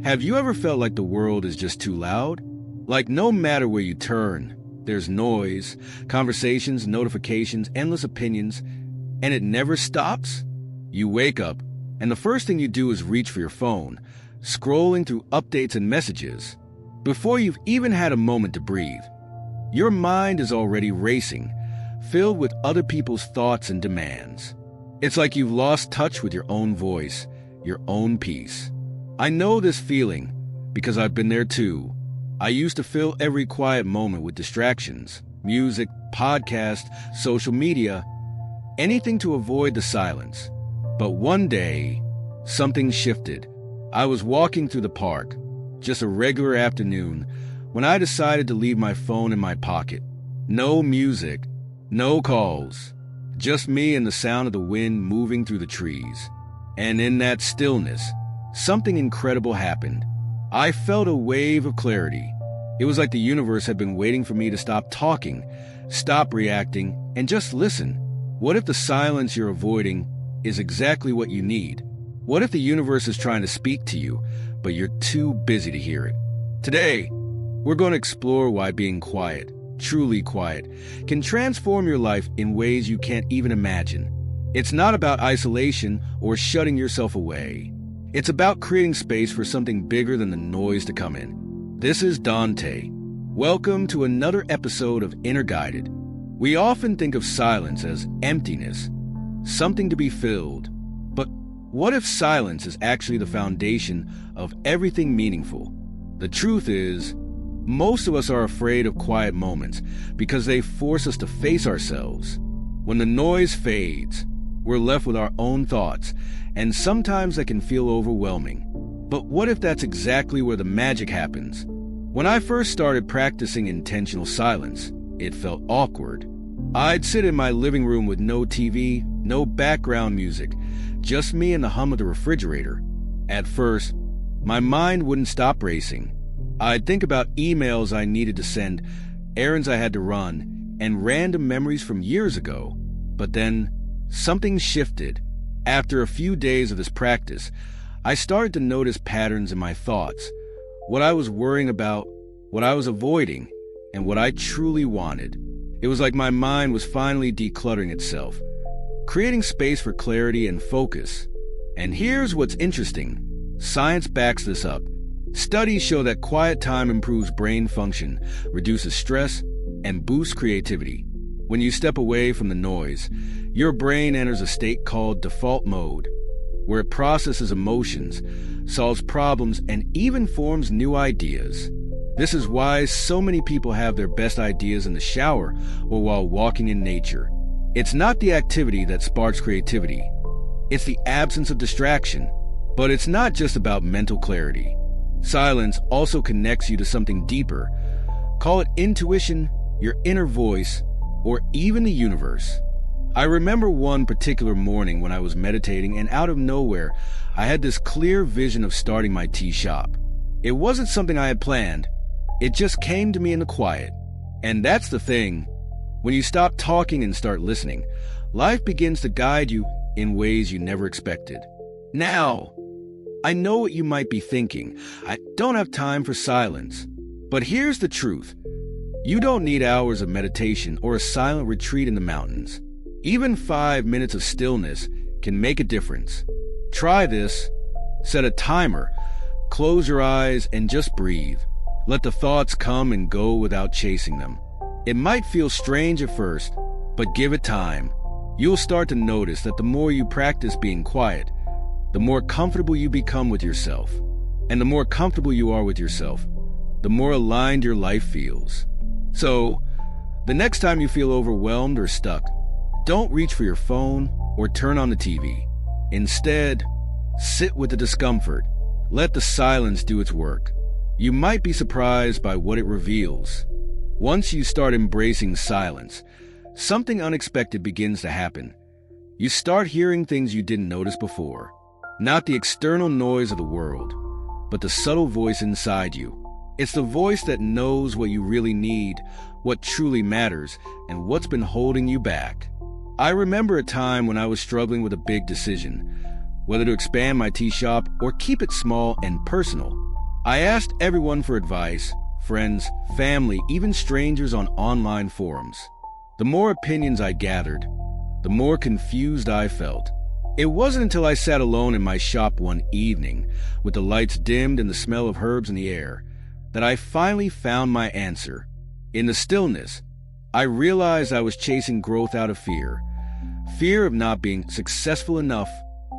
Have you ever felt like the world is just too loud? Like no matter where you turn, there's noise, conversations, notifications, endless opinions, and it never stops? You wake up, and the first thing you do is reach for your phone, scrolling through updates and messages. Before you've even had a moment to breathe, your mind is already racing, filled with other people's thoughts and demands. It's like you've lost touch with your own voice, your own peace. I know this feeling because I've been there too. I used to fill every quiet moment with distractions, music, podcasts, social media, anything to avoid the silence. But one day, something shifted. I was walking through the park, just a regular afternoon, when I decided to leave my phone in my pocket. No music, no calls, just me and the sound of the wind moving through the trees. And in that stillness, something incredible happened. I felt a wave of clarity. It was like the universe had been waiting for me to stop talking, stop reacting, and just listen. What if the silence you're avoiding is exactly what you need? What if the universe is trying to speak to you, but you're too busy to hear it? Today, we're going to explore why being quiet, truly quiet, can transform your life in ways you can't even imagine. It's not about isolation or shutting yourself away. It's about creating space for something bigger than the noise to come in. This is Dante. Welcome to another episode of Inner Guided. We often think of silence as emptiness, something to be filled. But what if silence is actually the foundation of everything meaningful? The truth is, most of us are afraid of quiet moments because they force us to face ourselves. When the noise fades, we're left with our own thoughts, and sometimes that can feel overwhelming. But what if that's exactly where the magic happens? When I first started practicing intentional silence, it felt awkward. I'd sit in my living room with no TV, no background music, just me and the hum of the refrigerator. At first, my mind wouldn't stop racing. I'd think about emails I needed to send, errands I had to run, and random memories from years ago. But then, something shifted. After a few days of this practice, I started to notice patterns in my thoughts, what I was worrying about, what I was avoiding, and what I truly wanted. It was like my mind was finally decluttering itself, creating space for clarity and focus. And here's what's interesting. Science backs this up. Studies show that quiet time improves brain function, reduces stress, and boosts creativity. When you step away from the noise, your brain enters a state called default mode, where it processes emotions, solves problems, and even forms new ideas. This is why so many people have their best ideas in the shower or while walking in nature. It's not the activity that sparks creativity. It's the absence of distraction. But it's not just about mental clarity. Silence also connects you to something deeper. Call it intuition, your inner voice, or even the universe. I remember one particular morning when I was meditating, and out of nowhere, I had this clear vision of starting my tea shop. It wasn't something I had planned. It just came to me in the quiet. And that's the thing. When you stop talking and start listening, life begins to guide you in ways you never expected. Now, I know what you might be thinking. I don't have time for silence. But here's the truth. You don't need hours of meditation or a silent retreat in the mountains. Even 5 minutes of stillness can make a difference. Try this. Set a timer. Close your eyes and just breathe. Let the thoughts come and go without chasing them. It might feel strange at first, but give it time. You'll start to notice that the more you practice being quiet, the more comfortable you become with yourself. And the more comfortable you are with yourself, the more aligned your life feels. So, the next time you feel overwhelmed or stuck, don't reach for your phone or turn on the TV. Instead, sit with the discomfort. Let the silence do its work. You might be surprised by what it reveals. Once you start embracing silence, something unexpected begins to happen. You start hearing things you didn't notice before. Not the external noise of the world, but the subtle voice inside you. It's the voice that knows what you really need, what truly matters, and what's been holding you back. I remember a time when I was struggling with a big decision, whether to expand my tea shop or keep it small and personal. I asked everyone for advice, friends, family, even strangers on online forums. The more opinions I gathered, the more confused I felt. It wasn't until I sat alone in my shop one evening, with the lights dimmed and the smell of herbs in the air, that I finally found my answer. In the stillness, I realized I was chasing growth out of fear. Fear of not being successful enough.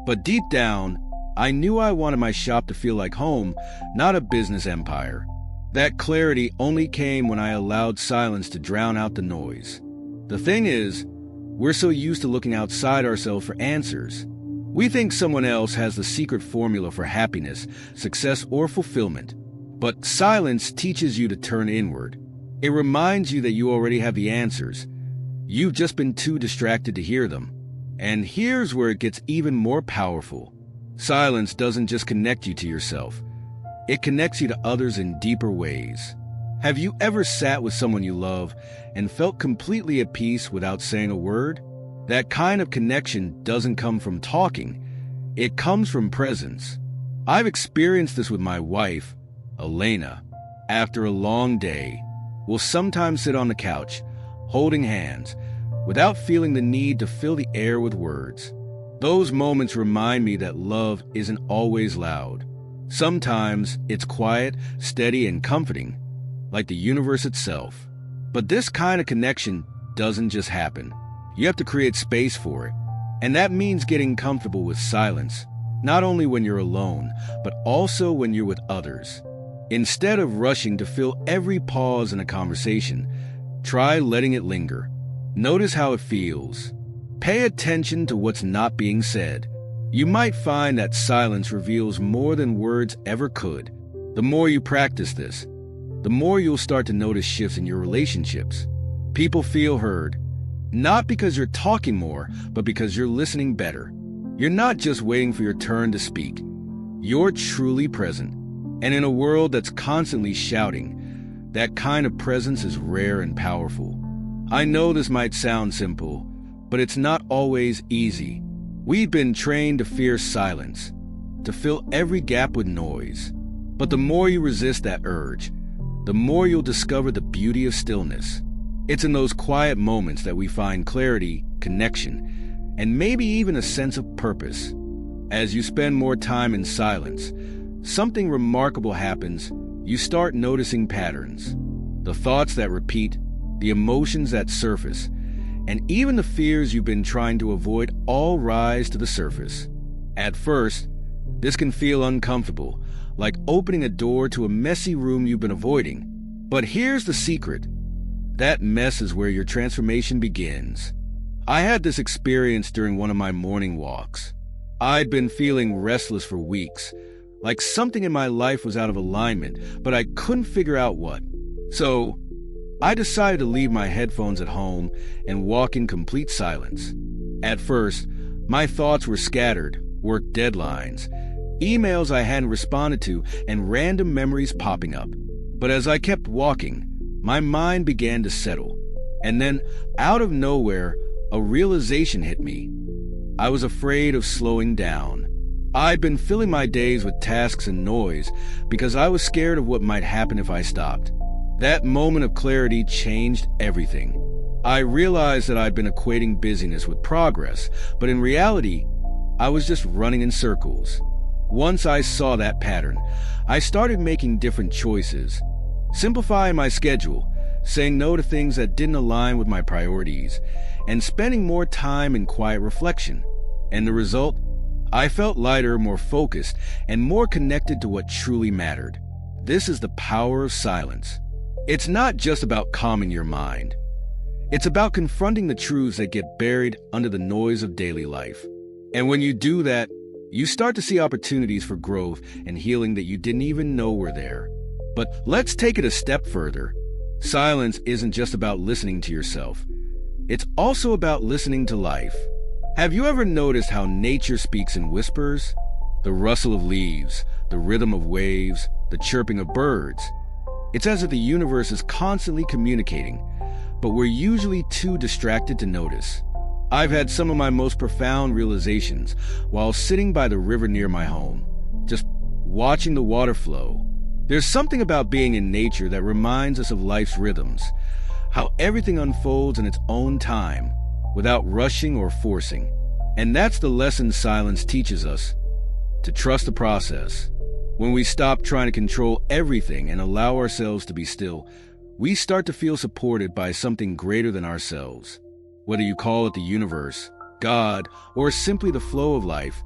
But deep down, I knew I wanted my shop to feel like home, not a business empire. That clarity only came when I allowed silence to drown out the noise. The thing is, we're so used to looking outside ourselves for answers. We think someone else has the secret formula for happiness, success, or fulfillment. But silence teaches you to turn inward. It reminds you that you already have the answers. You've just been too distracted to hear them. And here's where it gets even more powerful. Silence doesn't just connect you to yourself. It connects you to others in deeper ways. Have you ever sat with someone you love and felt completely at peace without saying a word? That kind of connection doesn't come from talking. It comes from presence. I've experienced this with my wife, Elena. After a long day, we'll sometimes sit on the couch, holding hands, without feeling the need to fill the air with words. Those moments remind me that love isn't always loud. Sometimes it's quiet, steady, and comforting, like the universe itself. But this kind of connection doesn't just happen. You have to create space for it. And that means getting comfortable with silence, not only when you're alone, but also when you're with others. Instead of rushing to fill every pause in a conversation, try letting it linger. Notice how it feels. Pay attention to what's not being said. You might find that silence reveals more than words ever could. The more you practice this, the more you'll start to notice shifts in your relationships. People feel heard, not because you're talking more, but because you're listening better. You're not just waiting for your turn to speak. You're truly present. And in a world that's constantly shouting, that kind of presence is rare and powerful. I know this might sound simple, but it's not always easy. We've been trained to fear silence, to fill every gap with noise. But the more you resist that urge, the more you'll discover the beauty of stillness. It's in those quiet moments that we find clarity, connection, and maybe even a sense of purpose. As you spend more time in silence, something remarkable happens. You start noticing patterns. The thoughts that repeat, the emotions that surface, and even the fears you've been trying to avoid all rise to the surface. At first, this can feel uncomfortable, like opening a door to a messy room you've been avoiding. But here's the secret. That mess is where your transformation begins. I had this experience during one of my morning walks. I'd been feeling restless for weeks, like something in my life was out of alignment, but I couldn't figure out what. So, I decided to leave my headphones at home and walk in complete silence. At first, my thoughts were scattered, work deadlines, emails I hadn't responded to, and random memories popping up. But as I kept walking, my mind began to settle. And then, out of nowhere, a realization hit me. I was afraid of slowing down. I'd been filling my days with tasks and noise because I was scared of what might happen if I stopped. That moment of clarity changed everything. I realized that I'd been equating busyness with progress, but in reality, I was just running in circles. Once I saw that pattern, I started making different choices, simplifying my schedule, saying no to things that didn't align with my priorities, and spending more time in quiet reflection. And the result? I felt lighter, more focused, and more connected to what truly mattered. This is the power of silence. It's not just about calming your mind. It's about confronting the truths that get buried under the noise of daily life. And when you do that, you start to see opportunities for growth and healing that you didn't even know were there. But let's take it a step further. Silence isn't just about listening to yourself. It's also about listening to life. Have you ever noticed how nature speaks in whispers? The rustle of leaves, the rhythm of waves, the chirping of birds. It's as if the universe is constantly communicating, but we're usually too distracted to notice. I've had some of my most profound realizations while sitting by the river near my home, just watching the water flow. There's something about being in nature that reminds us of life's rhythms, how everything unfolds in its own time, without rushing or forcing. And that's the lesson silence teaches us, to trust the process. When we stop trying to control everything and allow ourselves to be still, we start to feel supported by something greater than ourselves. Whether you call it the universe, God, or simply the flow of life,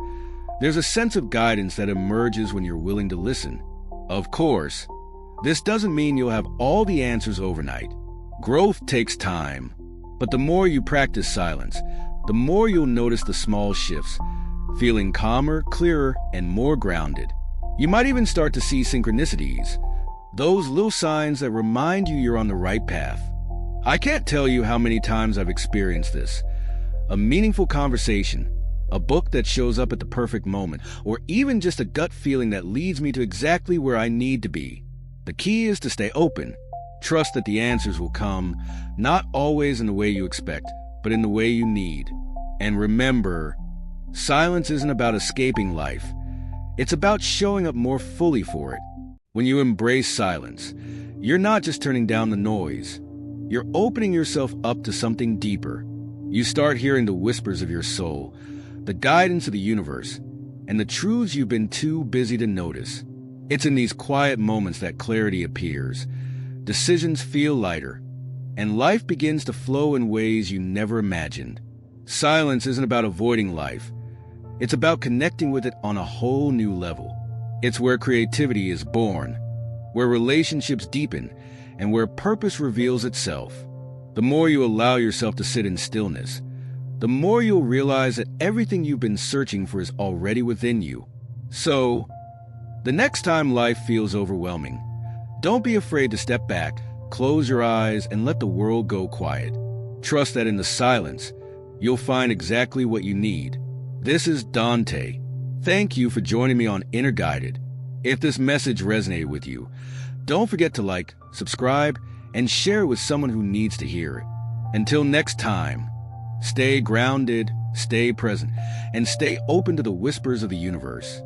there's a sense of guidance that emerges when you're willing to listen. Of course, this doesn't mean you'll have all the answers overnight. Growth takes time, but the more you practice silence, the more you'll notice the small shifts, feeling calmer, clearer, and more grounded. You might even start to see synchronicities, those little signs that remind you you're on the right path. I can't tell you how many times I've experienced this. A meaningful conversation, a book that shows up at the perfect moment, or even just a gut feeling that leads me to exactly where I need to be. The key is to stay open. Trust that the answers will come, not always in the way you expect, but in the way you need. And remember, silence isn't about escaping life. It's about showing up more fully for it. When you embrace silence, you're not just turning down the noise. You're opening yourself up to something deeper. You start hearing the whispers of your soul, the guidance of the universe, and the truths you've been too busy to notice. It's in these quiet moments that clarity appears. Decisions feel lighter, and life begins to flow in ways you never imagined. Silence isn't about avoiding life. It's about connecting with it on a whole new level. It's where creativity is born, where relationships deepen, and where purpose reveals itself. The more you allow yourself to sit in stillness, the more you'll realize that everything you've been searching for is already within you. So, the next time life feels overwhelming, don't be afraid to step back, close your eyes, and let the world go quiet. Trust that in the silence, you'll find exactly what you need. This is Dante. Thank you for joining me on Inner Guided. If this message resonated with you, don't forget to like, subscribe, and share it with someone who needs to hear it. Until next time, stay grounded, stay present, and stay open to the whispers of the universe.